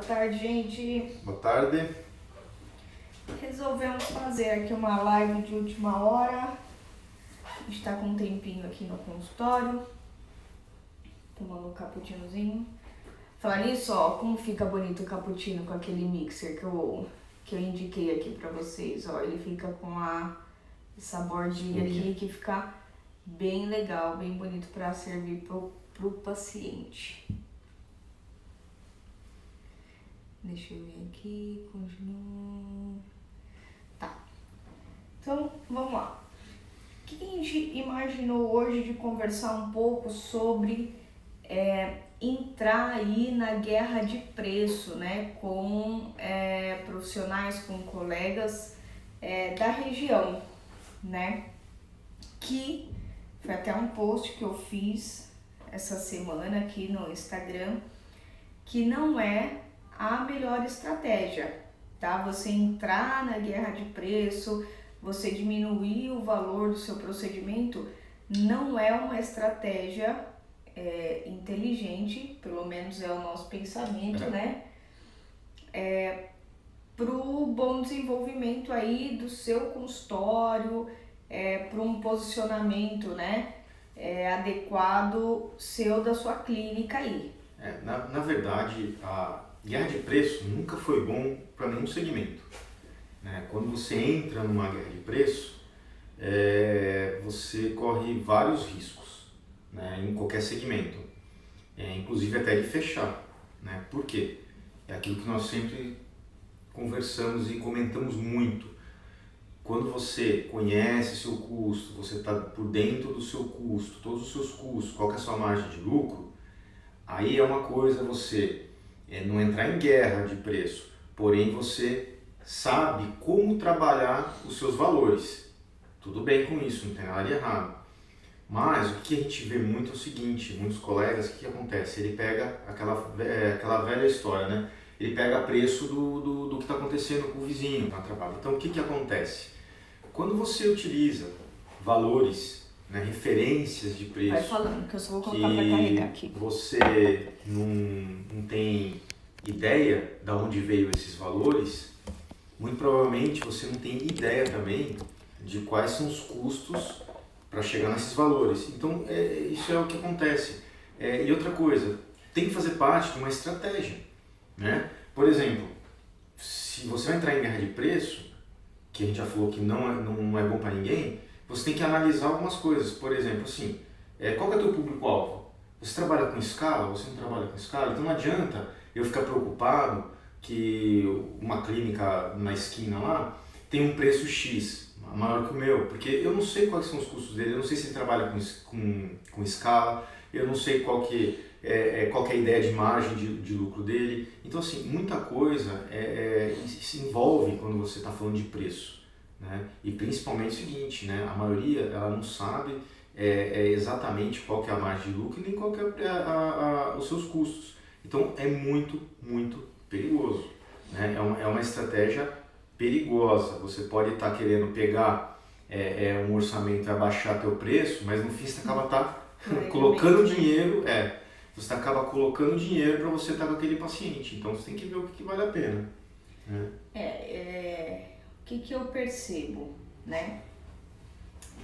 tarde, gente. Boa tarde. Resolvemos fazer aqui uma live de última hora. A gente tá com um tempinho aqui no consultório, tomando um cappuccinozinho. Falar nisso, ó, como fica bonito o cappuccino com aquele mixer que eu indiquei aqui pra vocês. Ó, ele fica com essa bordinha aqui que fica bem legal, bem bonito pra servir pro paciente. Deixa eu ver aqui, continuo. Tá. Então, vamos lá. O que a gente imaginou hoje de conversar um pouco sobre entrar aí na guerra de preço, né? Com profissionais, com colegas da região, né? Que foi até um post que eu fiz essa semana aqui no Instagram, que não é a melhor estratégia, tá? Você entrar na guerra de preço, você diminuir o valor do seu procedimento, não é uma estratégia inteligente, pelo menos é o nosso pensamento, né? Pro bom desenvolvimento aí do seu consultório, para um posicionamento, né? Adequado seu da sua clínica aí. Na verdade, a guerra de preço nunca foi bom para nenhum segmento, né? Quando você entra numa guerra de preço, você corre vários riscos, né? Em qualquer segmento, inclusive até de fechar, né? Por quê? É aquilo que nós sempre conversamos e comentamos muito. Quando você conhece seu custo, você está por dentro do seu custo, todos os seus custos, qual que é a sua margem de lucro, aí é uma coisa você não entrar em guerra de preço, porém você sabe como trabalhar os seus valores. Tudo bem com isso, não tem nada de errado. Mas o que a gente vê muito é o seguinte, muitos colegas, o que acontece? Ele pega aquela velha história, né? Ele pega preço do que está acontecendo com o vizinho na trabalho. Então o que acontece? Quando você utiliza valores, né, referências de preço, vai falando, que eu só vou colocar para carregar aqui. Você não tem ideia de onde veio esses valores, muito provavelmente você não tem ideia também de quais são os custos para chegar nesses valores. Então isso é o que acontece. E outra coisa, tem que fazer parte de uma estratégia, né? Por exemplo, se você vai entrar em guerra de preço, que a gente já falou que não é bom para ninguém, você tem que analisar algumas coisas. Por exemplo, assim, qual que é o teu público-alvo? Você trabalha com escala? Você não trabalha com escala? Então não adianta eu ficar preocupado que uma clínica na esquina lá tem um preço X, maior que o meu, porque eu não sei quais são os custos dele, eu não sei se ele trabalha com escala, eu não sei qual que é a ideia de margem de lucro dele. Então, assim, muita coisa se envolve quando você está falando de preço, né? E principalmente o seguinte, né? A maioria ela não sabe exatamente qual que é a margem de lucro e nem qual que é os seus custos. Então, é muito, muito perigoso, né? É uma estratégia perigosa. Você pode estar querendo pegar um orçamento e abaixar teu preço, mas no fim você acaba colocando dinheiro, você acaba colocando dinheiro para você estar com aquele paciente. Então você tem que ver o que vale a pena, né? O que eu percebo, né?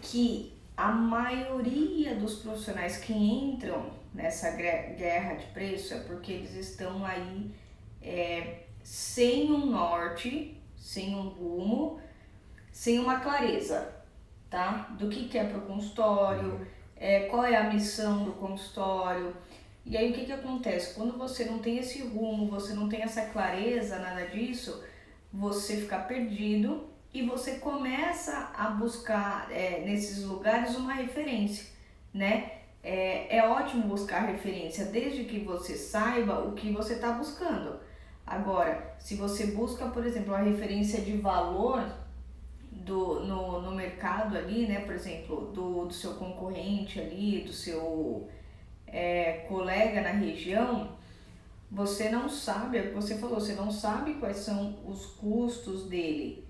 Que a maioria dos profissionais que entram nessa guerra de preço é porque eles estão aí sem um norte, sem um rumo, sem uma clareza, tá? Do que é para o consultório, qual é a missão do consultório. E aí o que acontece? Quando você não tem esse rumo, você não tem essa clareza, nada disso, você fica perdido e você começa a buscar nesses lugares uma referência, né? É ótimo buscar referência desde que você saiba o que você está buscando. Agora, se você busca, por exemplo, a referência de valor no mercado ali, né? Por exemplo, do seu concorrente ali, do seu colega na região, você não sabe, é o que você falou, você não sabe quais são os custos dele.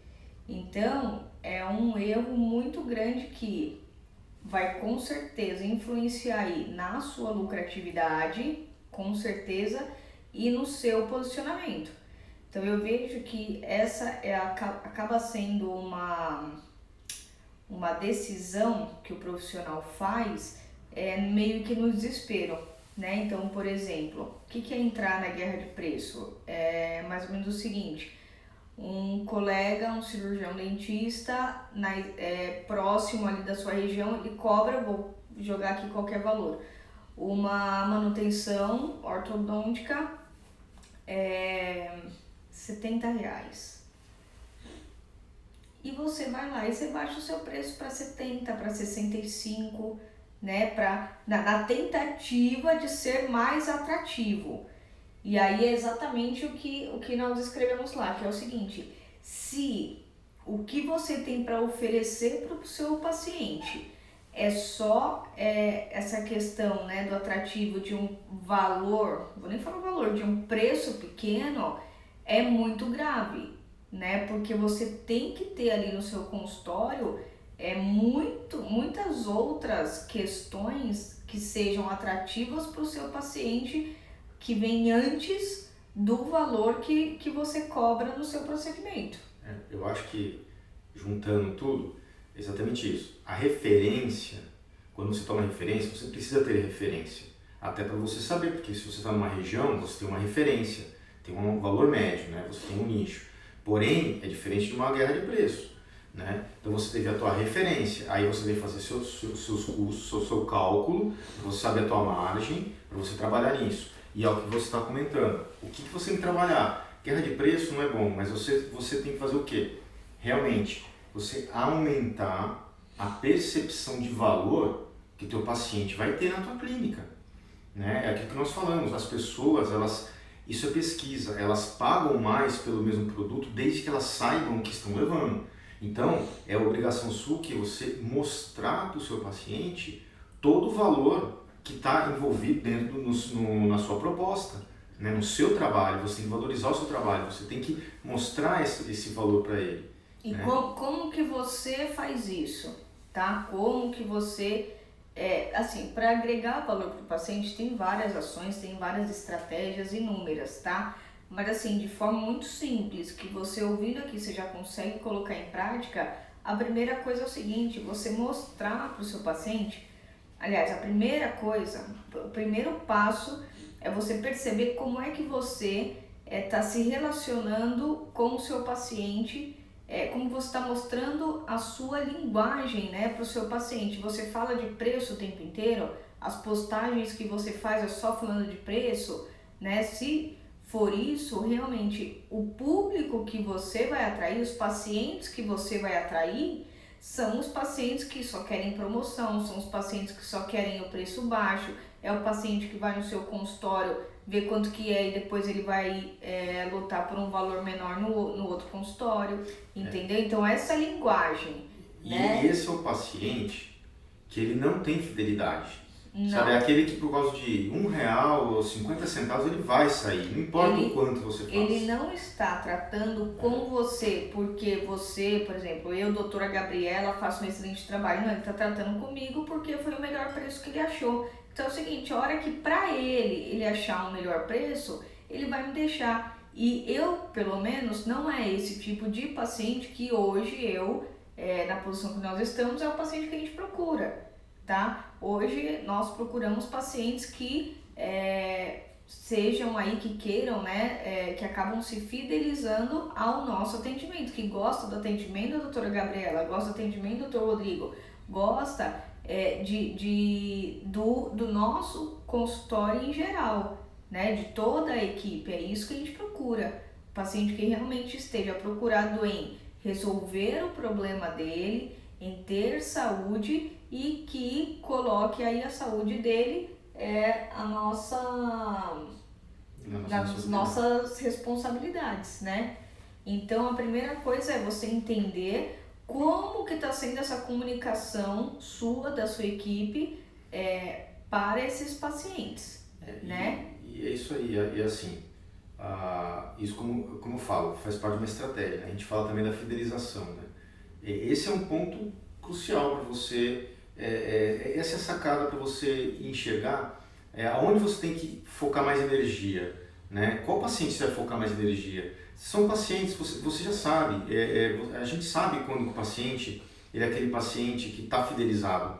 Então, é um erro muito grande que vai com certeza influenciar aí na sua lucratividade, com certeza, e no seu posicionamento. Então eu vejo que essa acaba sendo uma decisão que o profissional faz meio que no desespero, né? Então, por exemplo, o que é entrar na guerra de preço? É mais ou menos o seguinte: um colega, um cirurgião dentista próximo ali da sua região, ele cobra, vou jogar aqui qualquer valor, uma manutenção ortodôntica R$70. E você vai lá e você baixa o seu preço para 70, para 65, né? Na tentativa de ser mais atrativo. E aí é exatamente o que nós escrevemos lá, que é o seguinte: se o que você tem para oferecer para o seu paciente é só essa questão, né, do atrativo de um valor, vou nem falar valor, de um preço pequeno, é muito grave, né? Porque você tem que ter ali no seu consultório muitas outras questões que sejam atrativas para o seu paciente, que vem antes do valor que você cobra no seu procedimento. Eu acho que, juntando tudo, é exatamente isso. A referência, quando você toma referência, você precisa ter referência. Até para você saber, porque se você está numa região, você tem uma referência, tem um valor médio, né? Você tem um nicho. Porém, é diferente de uma guerra de preço, né? Então você teve a tua referência, aí você deve fazer seus custos, seu cálculo, para você saber a tua margem, para você trabalhar nisso. E é o que você está comentando. O que você tem que trabalhar? Guerra de preço não é bom, mas você tem que fazer o quê? Realmente, você aumentar a percepção de valor que o teu paciente vai ter na tua clínica, né? É aquilo que nós falamos, as pessoas, isso é pesquisa, elas pagam mais pelo mesmo produto desde que elas saibam o que estão levando. Então, é obrigação sua que você mostrar para o seu paciente todo o valor que está envolvido dentro na sua proposta, né? No seu trabalho. Você tem que valorizar o seu trabalho, você tem que mostrar esse valor para ele. E né? como que você faz isso, tá? Como que você, assim, para agregar valor para o paciente, tem várias ações, tem várias estratégias inúmeras, tá? Mas assim, de forma muito simples, que você ouvindo aqui, você já consegue colocar em prática. A primeira coisa é o seguinte: você mostrar para o seu paciente. Aliás, a primeira coisa, o primeiro passo é você perceber como é que você está se relacionando com o seu paciente, como você está mostrando a sua linguagem, né, para o seu paciente. Você fala de preço o tempo inteiro, as postagens que você faz é só falando de preço, né? Se for isso, realmente o público que você vai atrair, os pacientes que você vai atrair, são os pacientes que só querem promoção, são os pacientes que só querem o preço baixo, é o paciente que vai no seu consultório, vê quanto que é e depois ele vai lutar por um valor menor no outro consultório, entendeu? Então essa linguagem, né? E esse é o paciente que ele não tem fidelidade. Não. Sabe, é aquele que por causa de R$1 ou 50 centavos ele vai sair, não importa o quanto você faz. Ele não está tratando com você, porque você, por exemplo, eu, doutora Gabriela, faço um excelente trabalho. Não, ele está tratando comigo porque foi o melhor preço que ele achou. Então é o seguinte: a hora que para ele achar um melhor preço, ele vai me deixar. E eu, pelo menos, não é esse tipo de paciente que hoje na posição que nós estamos, é o paciente que a gente procura. Tá? Hoje nós procuramos pacientes que sejam aí, que queiram, né, que acabam se fidelizando ao nosso atendimento, que gostam do atendimento da doutora Gabriela, gosta do atendimento do doutor Rodrigo, gosta do nosso consultório em geral, né, de toda a equipe. É isso que a gente procura, paciente que realmente esteja procurado em resolver o problema dele, em ter saúde, e que coloque aí a saúde dele nas nossas responsabilidades, né? Então a primeira coisa é você entender como que está sendo essa comunicação sua, da sua equipe, para esses pacientes, né? E é isso aí, e assim, isso como eu falo, faz parte de uma estratégia. A gente fala também da fidelização, né? Esse é um ponto crucial para você, essa é a sacada para você enxergar aonde você tem que focar mais energia, né? Qual paciente você vai focar mais energia? São pacientes, você já sabe, a gente sabe quando o paciente, ele é aquele paciente que está fidelizado.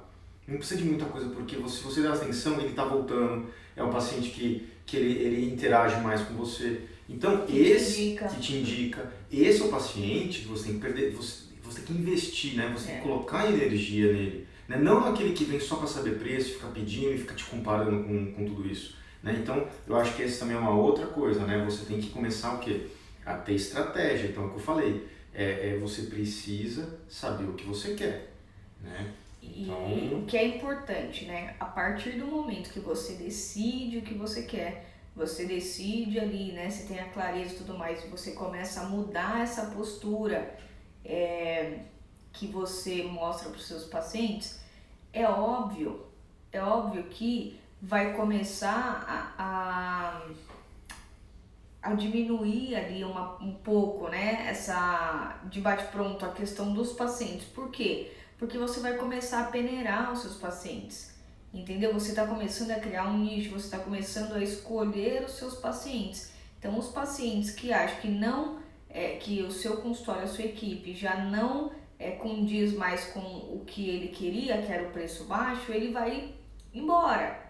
Não precisa de muita coisa, porque se você der atenção, ele está voltando, é um paciente que ele interage mais com você. Então, esse que te indica, esse é o paciente que você tem que perder, você tem que investir, né? Você tem que colocar energia nele. Né? Não aquele que vem só para saber preço, fica pedindo e fica te comparando com tudo isso. Né? Então, eu acho que esse também é uma outra coisa, né? Você tem que começar o quê? A ter estratégia. Então, é o que eu falei. Você precisa saber o que você quer. Né? Então... E o que é importante, né? A partir do momento que você decide o que você quer, você decide ali, né? Você tem a clareza e tudo mais, e você começa a mudar essa postura que você mostra para os seus pacientes, é óbvio que vai começar a diminuir ali um pouco, né? Essa de bate-pronto a questão dos pacientes. Por quê? Porque você vai começar a peneirar os seus pacientes, entendeu? Você está começando a criar um nicho, você está começando a escolher os seus pacientes. Então, os pacientes que acham que não, que o seu consultório, a sua equipe já não condiz mais com o que ele queria, que era o preço baixo, ele vai embora,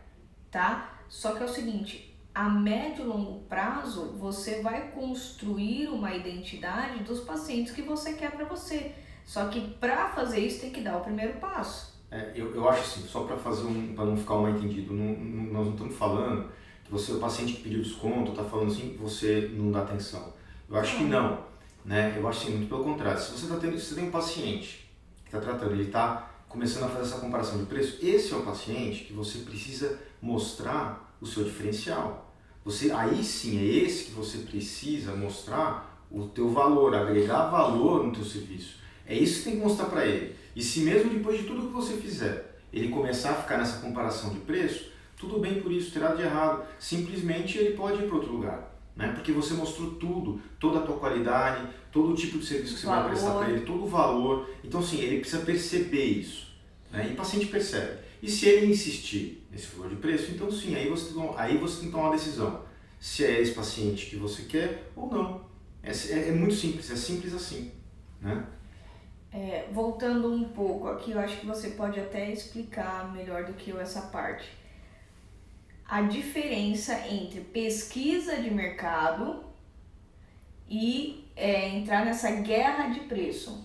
tá? Só que é o seguinte, a médio e longo prazo, você vai construir uma identidade dos pacientes que você quer para você. Só que para fazer isso tem que dar o primeiro passo. Eu acho assim, só para para não ficar mal entendido, nós não estamos falando que você, o paciente que pediu desconto, está falando assim, você não dá atenção. Eu acho que não, né? Eu acho assim, muito pelo contrário. Se você tem um paciente que está tratando, ele está começando a fazer essa comparação de preço, esse é o paciente que você precisa mostrar o seu diferencial. Aí sim, é esse que você precisa mostrar o teu valor, agregar valor no teu serviço. É isso que tem que mostrar para ele. E se mesmo depois de tudo que você fizer, ele começar a ficar nessa comparação de preço, tudo bem por isso, terá de errado. Simplesmente ele pode ir para outro lugar. Né? Porque você mostrou tudo, toda a tua qualidade, todo o tipo de serviço que você vai prestar para ele, todo o valor. Então, sim, ele precisa perceber isso. Né? E o paciente percebe. E se ele insistir nesse valor de preço, então sim, aí você tem que tomar uma decisão. Se é esse paciente que você quer ou não. É muito simples, é simples assim. Né? Voltando um pouco aqui, eu acho que você pode até explicar melhor do que eu essa parte. A diferença entre pesquisa de mercado e entrar nessa guerra de preço.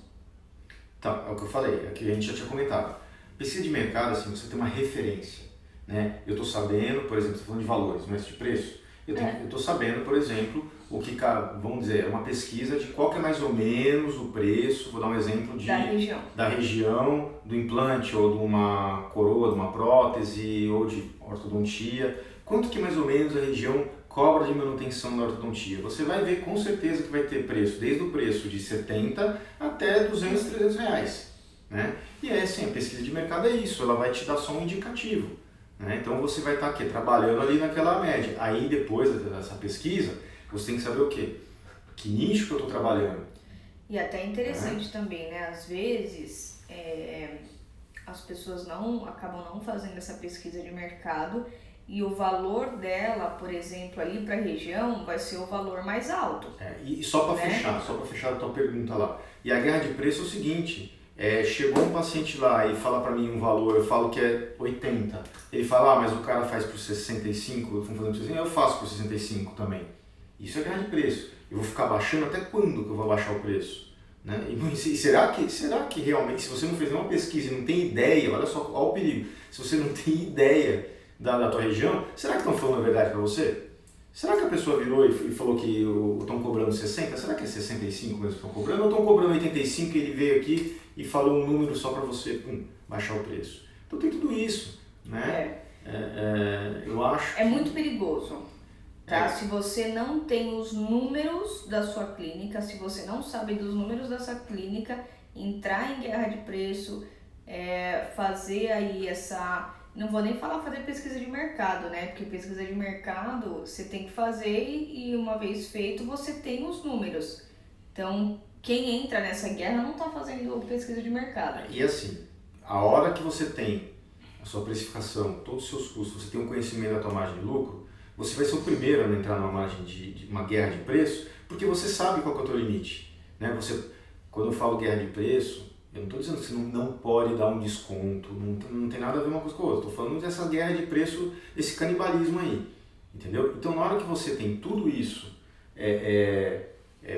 Então, é o que eu falei, é que a gente já tinha comentado. Pesquisa de mercado, assim, você tem uma referência. Né? Eu estou sabendo, por exemplo, você falando de valores, mas de preço, eu estou sabendo, por exemplo, o que, vamos dizer, é uma pesquisa de qual que é mais ou menos o preço, vou dar um exemplo da região do implante, ou de uma coroa, de uma prótese, ou de ortodontia, quanto que mais ou menos a região cobra de manutenção da ortodontia. Você vai ver com certeza que vai ter preço, desde o preço de 70 até 200, 300 reais. Né? E assim, a pesquisa de mercado é isso, ela vai te dar só um indicativo. Né? Então você vai estar aqui trabalhando ali naquela média. Aí depois dessa pesquisa, você tem que saber o quê? Que nicho que eu estou trabalhando. E até interessante também, né? Às vezes as pessoas acabam não fazendo essa pesquisa de mercado e o valor dela, por exemplo, ali para a região vai ser o valor mais alto. E só para fechar a tua pergunta lá. E a guerra de preço é o seguinte, chegou um paciente lá e fala para mim um valor, eu falo que é 80. Ele fala, mas o cara faz por 65, eu faço por 65 também. Isso é guerra de preço. Eu vou ficar baixando até quando que eu vou baixar o preço? Né? E será que realmente, se você não fez nenhuma pesquisa e não tem ideia, olha só, olha o perigo, se você não tem ideia da tua região, será que estão falando a verdade para você? Será que a pessoa virou e falou que estão cobrando 60? Será que é 65 mesmo que estão cobrando? Ou estão cobrando 85 e ele veio aqui e falou um número só para você baixar o preço? Então tem tudo isso. Né? Eu acho É muito perigoso. Tá? Se você não tem os números da sua clínica, se você não sabe dos números da sua clínica, entrar em guerra de preço, fazer aí não vou nem falar fazer pesquisa de mercado, né? Porque pesquisa de mercado você tem que fazer e uma vez feito você tem os números. Então, quem entra nessa guerra não está fazendo pesquisa de mercado. E assim, a hora que você tem a sua precificação, todos os seus custos, você tem um conhecimento da tua margem de lucro, você vai ser o primeiro a não entrar numa margem de uma guerra de preço, porque você sabe qual que é o teu limite, né? Quando eu falo guerra de preço, eu não estou dizendo que você não pode dar um desconto, não tem nada a ver uma coisa com a outra. Estou falando dessa guerra de preço, esse canibalismo aí, entendeu? Então, na hora que você tem tudo isso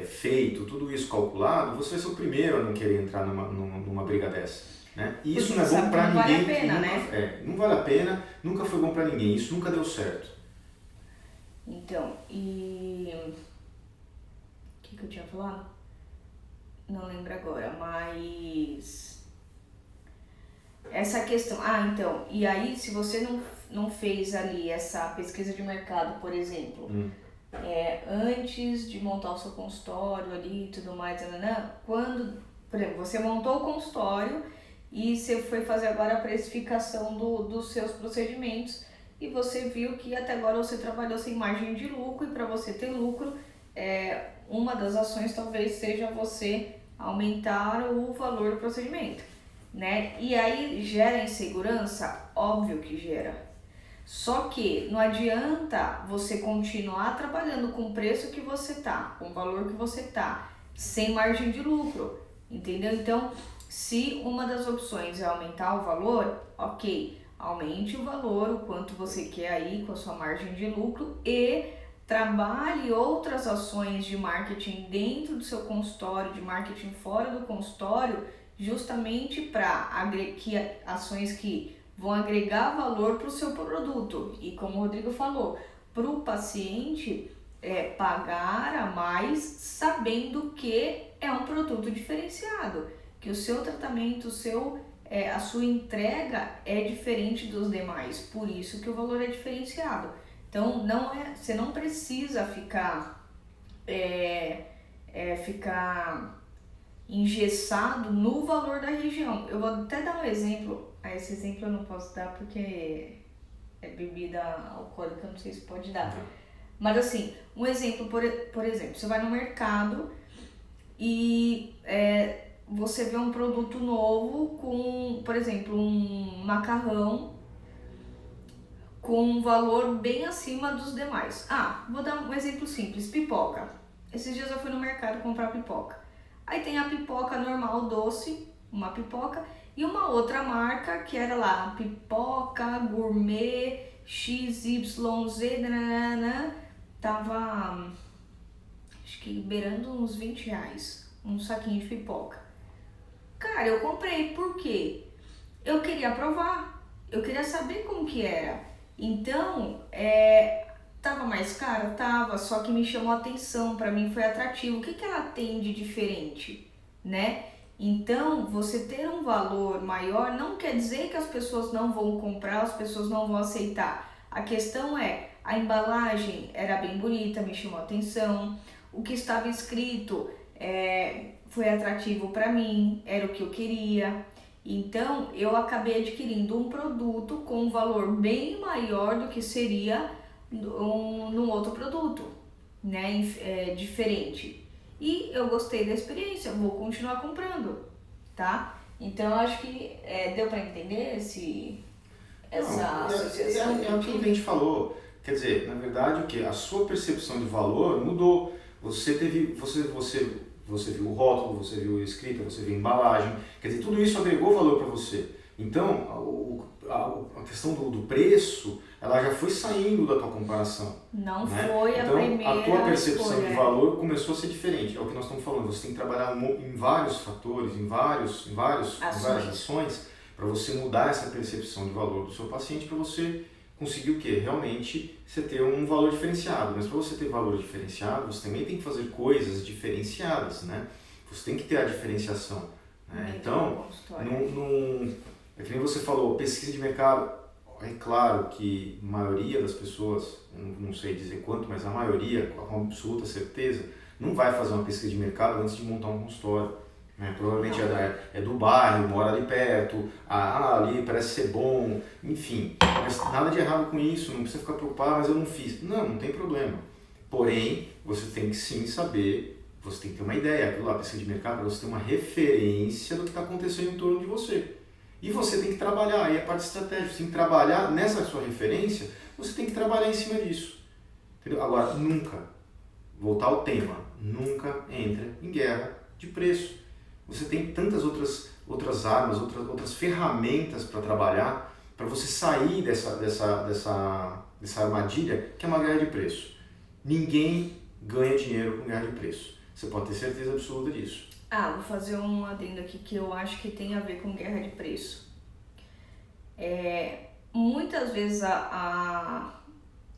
feito, tudo isso calculado, você vai ser o primeiro a não querer entrar numa briga dessa, né? E isso não é bom para ninguém. Não vale a pena, né? Não vale a pena, nunca foi bom para ninguém, isso nunca deu certo. Então, e... o que eu tinha falado? Não lembro agora, mas... essa questão... então, e aí se você não fez ali essa pesquisa de mercado, por exemplo, antes de montar o seu consultório ali e tudo mais, quando, por exemplo, você montou o consultório e você foi fazer agora a precificação dos seus procedimentos e você viu que até agora você trabalhou sem margem de lucro, e para você ter lucro, uma das ações talvez seja você aumentar o valor do procedimento, né? E aí gera insegurança? Óbvio que gera. Só que não adianta você continuar trabalhando com o preço que você tá, com o valor que você tá, sem margem de lucro, entendeu? Então, se uma das opções é aumentar o valor, ok, aumente o valor, o quanto você quer aí com a sua margem de lucro, e trabalhe outras ações de marketing dentro do seu consultório, de marketing fora do consultório, justamente para ações que vão agregar valor para o seu produto. E como o Rodrigo falou, para o paciente pagar a mais sabendo que é um produto diferenciado, que o seu tratamento, a sua entrega é diferente dos demais, por isso que o valor é diferenciado. Então você não precisa ficar engessado no valor da região. Eu vou até dar um exemplo. Esse exemplo eu não posso dar porque é bebida alcoólica, não sei se pode dar. Mas assim, um exemplo, por exemplo, você vai no mercado e você vê um produto novo com, por exemplo, um macarrão com um valor bem acima dos demais. Vou dar um exemplo simples, pipoca. Esses dias eu fui no mercado comprar pipoca. Aí tem a pipoca normal, doce, uma pipoca, e uma outra marca que era lá, pipoca gourmet XYZ, tava acho que beirando uns R$20, um saquinho de pipoca. Cara, eu comprei, por quê? Eu queria provar, eu queria saber como que era. Então, tava mais caro? Tava, só que me chamou a atenção, pra mim foi atrativo. O que ela tem de diferente, né? Então, você ter um valor maior não quer dizer que as pessoas não vão comprar, as pessoas não vão aceitar. A questão a embalagem era bem bonita, me chamou a atenção. O que estava escrito foi atrativo para mim, era o que eu queria. Então, eu acabei adquirindo um produto com um valor bem maior do que seria num outro produto, né, diferente. E eu gostei da experiência, vou continuar comprando, tá? Então, eu acho que deu para entender essa associação? É aquilo que a gente falou. Quer dizer, na verdade, o que? A sua percepção de valor mudou. Você viu o rótulo, você viu a escrita, você viu a embalagem. Quer dizer, tudo isso agregou valor para você. Então, a questão do preço, ela já foi saindo da tua comparação. Não, né? foi a primeira. Então, a tua percepção escolha. de valor começou a ser diferente. É o que nós estamos falando. Você tem que trabalhar em vários fatores, em várias ações, para você mudar essa percepção de valor do seu paciente, para você conseguir o quê? Realmente você ter um valor diferenciado. Mas para você ter valor diferenciado, você também tem que fazer coisas diferenciadas, né? Você tem que ter a diferenciação. Né? Então, é que nem você falou, pesquisa de mercado. É claro que a maioria das pessoas, não sei dizer quanto, mas a maioria, com absoluta certeza, não vai fazer uma pesquisa de mercado antes de montar um consultório. Né? Provavelmente é do bairro, mora ali perto, ali parece ser bom, enfim. Mas nada de errado com isso, não precisa ficar preocupado, mas eu não fiz. Não tem problema. Porém, você tem que sim saber, você tem que ter uma ideia, aquilo lá, pesquisa de mercado, você tem uma referência do que está acontecendo em torno de você. E você tem que trabalhar, aí é a parte estratégica, você tem que trabalhar nessa sua referência, você tem que trabalhar em cima disso. Entendeu? Agora, nunca, voltar ao tema, nunca entra em guerra de preço. Você tem tantas outras armas, outras ferramentas para trabalhar, para você sair dessa armadilha que é uma guerra de preço. Ninguém ganha dinheiro com guerra de preço. Você pode ter certeza absoluta disso. Vou fazer um adendo aqui que eu acho que tem a ver com guerra de preço. Muitas vezes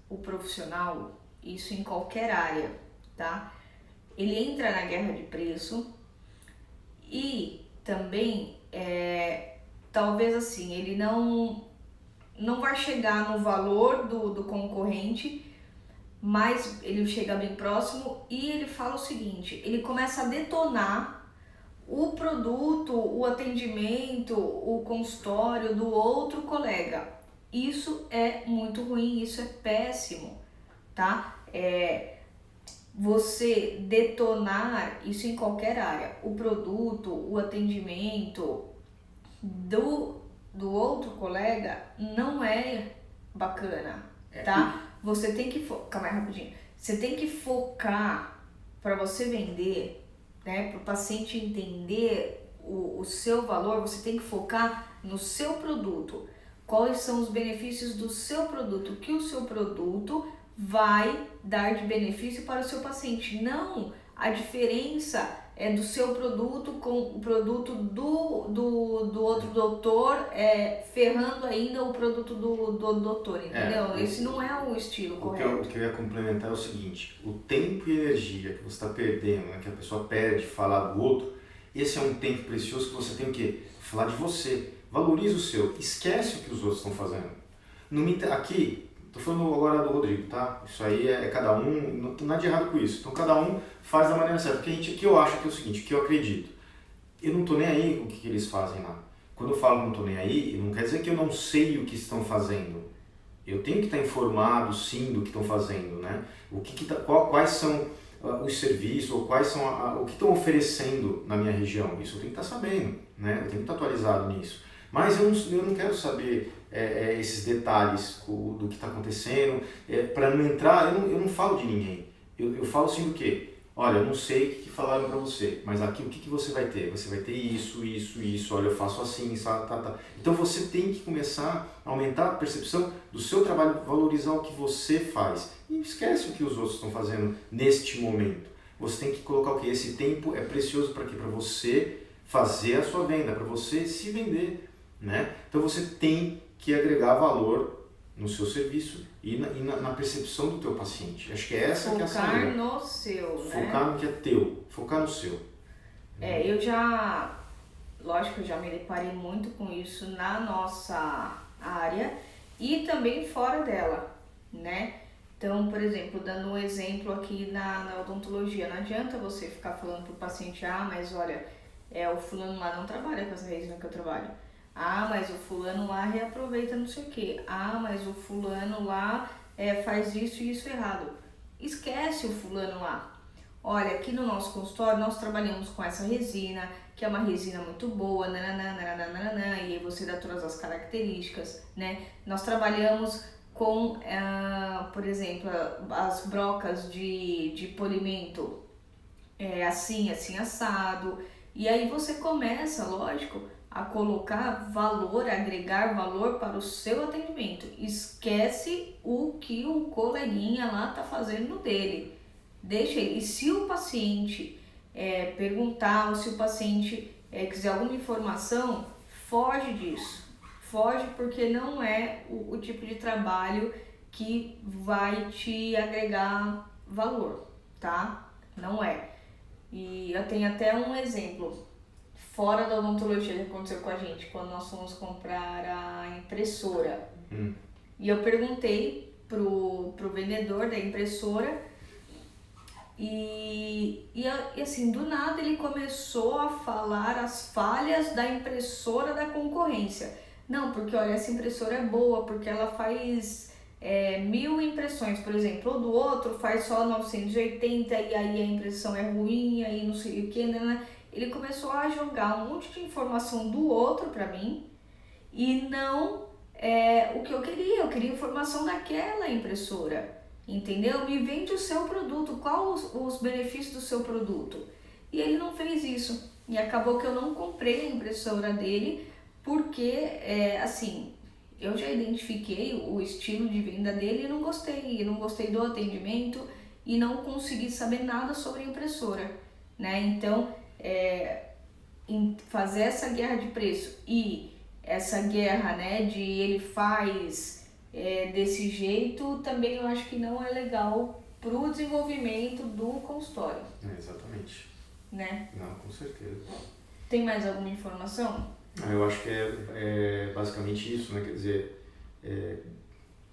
o profissional, isso em qualquer área, tá? Ele entra na guerra de preço e também, talvez assim, ele não vai chegar no valor do concorrente, mas ele chega bem próximo e ele fala o seguinte, ele começa a detonar o produto, o atendimento, o consultório do outro colega. Isso é muito ruim, isso é péssimo, tá? Você detonar isso em qualquer área, o produto, o atendimento do outro colega não é bacana, tá? Você tem que calma aí rapidinho. Você tem que focar para você vender, né? Para o paciente entender o seu valor, você tem que focar no seu produto. Quais são os benefícios do seu produto? O que o seu produto vai dar de benefício para o seu paciente? Não a diferença do seu produto com o produto do outro doutor, ferrando ainda o produto do doutor, entendeu? Esse não é o estilo correto. O que eu ia complementar é o seguinte, o tempo e energia que você está perdendo, né, que a pessoa perde falar do outro, esse é um tempo precioso que você tem o quê? Falar de você. Valoriza o seu, esquece o que os outros estão fazendo. Aqui, tô falando agora do Rodrigo, tá? Isso aí é cada um, não tem nada de errado com isso. Então cada um faz da maneira certa. Porque o que eu acho que é o seguinte, o que eu acredito. Eu não tô nem aí com o que eles fazem lá. Quando eu falo que não tô nem aí, não quer dizer que eu não sei o que estão fazendo. Eu tenho que estar informado, sim, do que estão fazendo, né? Quais são os serviços, ou quais são o que estão oferecendo na minha região. Isso eu tenho que estar sabendo, né? Eu tenho que estar atualizado nisso. Mas eu não quero saber esses detalhes do que está acontecendo. Para não entrar, eu não falo de ninguém. Eu falo assim do quê? Olha, eu não sei o que falaram para você, mas aqui o que você vai ter? Você vai ter isso, olha, eu faço assim, tá. Então você tem que começar a aumentar a percepção do seu trabalho, valorizar o que você faz. E esquece o que os outros estão fazendo neste momento. Você tem que colocar o quê? Esse tempo é precioso para quê? Para você fazer a sua venda, para você se vender, né? Então você tem que agregar valor no seu serviço e na percepção do teu paciente. Acho que é essa que é a saída. Focar no seu, né? Focar no que é teu, focar no seu. Eu já me deparei muito com isso na nossa área e também fora dela, né? Então, por exemplo, dando um exemplo aqui na odontologia, não adianta você ficar falando pro paciente, mas olha, o fulano lá não trabalha com essa resina que eu trabalho. Mas o fulano lá reaproveita não sei o que. Mas o fulano lá faz isso e isso errado. Esquece o fulano lá. Olha, aqui no nosso consultório nós trabalhamos com essa resina, que é uma resina muito boa, nananana, e aí você dá todas as características, né? Nós trabalhamos com, por exemplo, as brocas de polimento, assim assado. E aí você começa, lógico, a colocar valor, agregar valor para o seu atendimento. Esquece o que o coleguinha lá está fazendo no dele. Deixa ele. E se o paciente perguntar, ou se o paciente quiser alguma informação, foge disso. Foge porque não é o tipo de trabalho que vai te agregar valor, tá? Não é. E eu tenho até um exemplo fora da odontologia que aconteceu com a gente, quando nós fomos comprar a impressora. E eu perguntei pro vendedor da impressora e assim, do nada ele começou a falar as falhas da impressora da concorrência. Não, porque olha, essa impressora é boa, porque ela faz 1000 impressões, por exemplo, ou do outro faz só 980 e aí a impressão é ruim, aí não sei o que, né? Ele começou a jogar um monte de informação do outro para mim e não o que eu queria informação daquela impressora. entendeu? Me vende o seu produto, qual os benefícios do seu produto? E ele não fez isso, e acabou que eu não comprei a impressora dele, porque, assim, eu já identifiquei o estilo de venda dele e não gostei do atendimento e não consegui saber nada sobre a impressora, né? Então, fazer essa guerra de preço e essa guerra, né, de ele faz desse jeito, também eu acho que não é legal para o desenvolvimento do consultório. Exatamente. Né? Não, com certeza. Tem mais alguma informação? Eu acho que é basicamente isso, né? Quer dizer...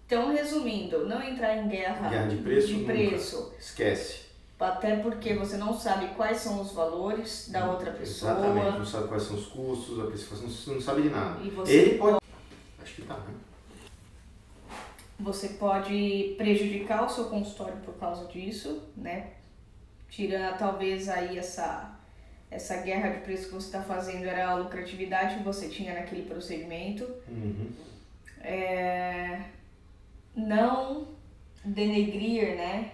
Então, resumindo, não entrar em guerra de preço. Esquece. Até porque você não sabe quais são os valores da outra pessoa. Exatamente, não sabe quais são os custos, a pessoa não sabe de nada. E você Ele pode... Acho que tá, né? Você pode prejudicar o seu consultório por causa disso, né? Tirando talvez aí essa guerra de preço que você está fazendo, era a lucratividade que você tinha naquele procedimento. Uhum. Não denegrir, né?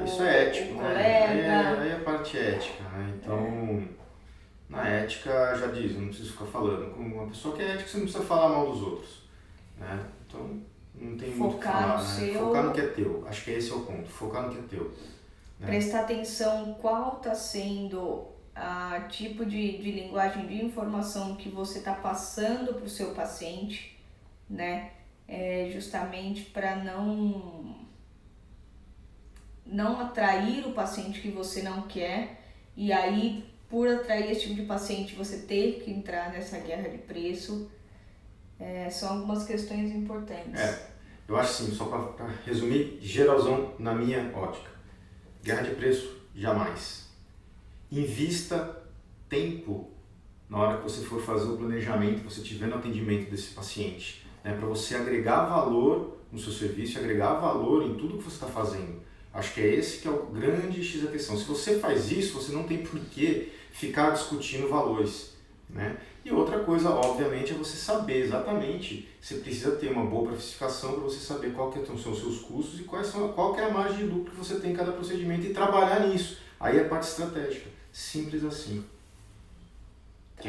Isso é ético, né? Aí é a parte ética, né? Então, na ética já diz, não preciso ficar falando. Com uma pessoa que é ética, você não precisa falar mal dos outros, né? Então, não tem muito o que falar, né? Focar no que é teu. Acho que esse é o ponto, focar no que é teu. Né? Prestar atenção qual está sendo a tipo de linguagem de informação que você está passando para o seu paciente, né? Justamente para não atrair o paciente que você não quer, e aí por atrair esse tipo de paciente você ter que entrar nessa guerra de preço. São algumas questões importantes. Eu acho assim, só para resumir, geralzão na minha ótica. Guerra de preço, jamais. Invista tempo na hora que você for fazer o planejamento, você estiver no atendimento desse paciente, né, para você agregar valor no seu serviço, agregar valor em tudo que você está fazendo. Acho que é esse que é o grande X da questão. Se você faz isso, você não tem por que ficar discutindo valores, né? E outra coisa, obviamente, é você saber exatamente, você precisa ter uma boa precificação para você saber qual que são os seus custos e qual que é a margem de lucro que você tem em cada procedimento e trabalhar nisso. Aí é a parte estratégica. Simples assim.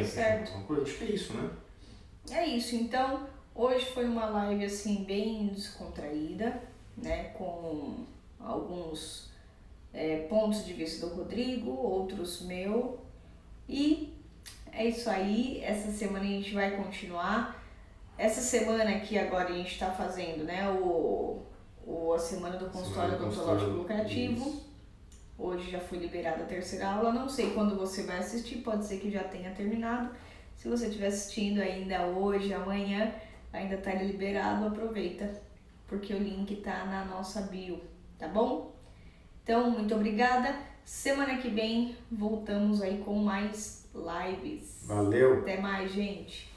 Certo. Acho que é isso, né? É isso. Então, hoje foi uma live assim bem descontraída, né? Com alguns pontos de vista do Rodrigo, outros meu. E é isso aí. Essa semana a gente vai continuar. Essa semana aqui agora a gente está fazendo, né? A semana do consultório odontológico lucrativo. Isso. Hoje já foi liberada a terceira aula. Não sei quando você vai assistir, pode ser que já tenha terminado. Se você estiver assistindo ainda hoje, amanhã, ainda está liberado, aproveita, porque o link está na nossa bio, tá bom? Então, muito obrigada. Semana que vem voltamos aí com mais lives. Valeu! Até mais, gente!